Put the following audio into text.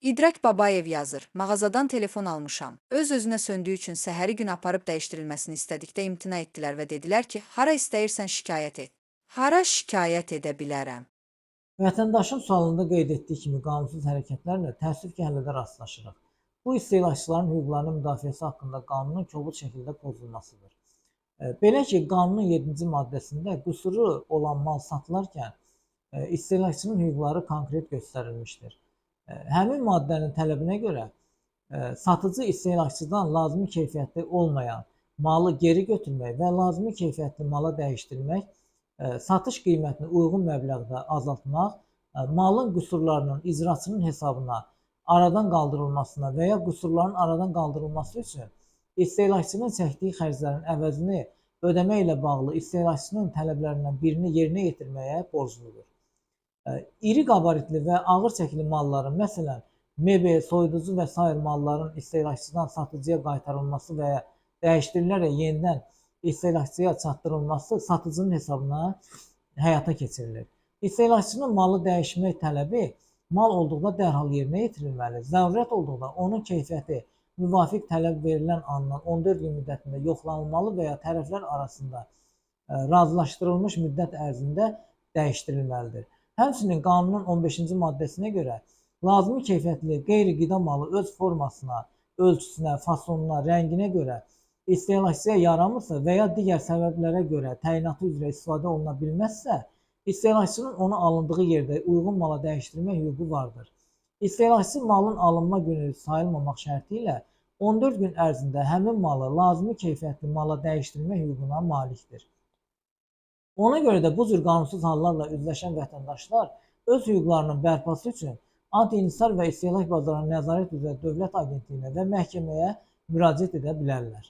İdrak Babayev yazır, mağazadan telefon almışam. Öz-özünə söndüyü üçün səhəri gün aparıb dəyişdirilməsini istədikdə imtina etdilər və dedilər ki, hara istəyirsən şikayət et. Hara şikayət edə bilərəm? Vətəndaşın sualında qeyd etdiyi kimi qanunsuz hərəkətlərlə təəssüf ki, hələ də rastlaşırıq. Bu istehlakçıların hüquqlarının müdafiəsi haqqında qanunun kobud şəkildə pozulmasıdır. Belə ki, qanunun 7-ci maddəsində qüsuru olan mal satılarkən istehlakçının hüquqları konkret göstərilmişdir. Həmin maddənin tələbinə görə satıcı istehlakçıdan lazımi keyfiyyətli olmayan malı geri götürmək və lazımi keyfiyyətli mala dəyişdirmək, satış qiymətini uyğun məbləğdə azaltmaq, malın qüsurlarının icraçının hesabına aradan qaldırılmasına və ya qüsurların aradan qaldırılması üçün istehlakçının çəkdiyi xərclərin əvəzini ödəmə ilə bağlı istehlakçının tələblərindən birini yerinə yetirməyə borcludur. İri qabaritli və ağır çəkili malların, məsələn, mebel, soyuducu və sair malların istehlakçıdan satıcıya qaytarılması və ya dəyişdirilərək yenidən istehlakçıya çatdırılması satıcının hesabına həyata keçirilir. İstehlakçının malı dəyişmək tələbi mal olduqda dərhal yerinə yetirilməli, zərurət olduqda onun keyfiyyəti müvafiq tələb verilən andan 14 gün müddətində yoxlanılmalı və ya tərəflər arasında razılaşdırılmış müddət ərzində dəyişdirilməlidir. Həmçinin qanunun 15-ci maddəsinə görə lazımi keyfiyyətli qeyri-qida malı öz formasına, ölçüsünə, fasonuna, rənginə görə istehlakçıya yaramırsa və ya digər səbəblərə görə təyinatı üzrə istifadə oluna bilməzsə, istehlakçının onu alındığı yerdə uyğun mala dəyişdirmək hüququ vardır. İstehlakçı malın alınma günü sayılmamaq şərti ilə 14 gün ərzində həmin malı lazımi keyfiyyətli mala dəyişdirmək hüququna malikdir. Ona görə də bu cür qanunsuz hallarla üzləşən vətəndaşlar öz hüquqlarının bərpası üçün Anti-İnhisar və İstehlak Bazarına Nəzarət üzrə Dövlət Agentliyinə və məhkəməyə müraciət edə bilərlər.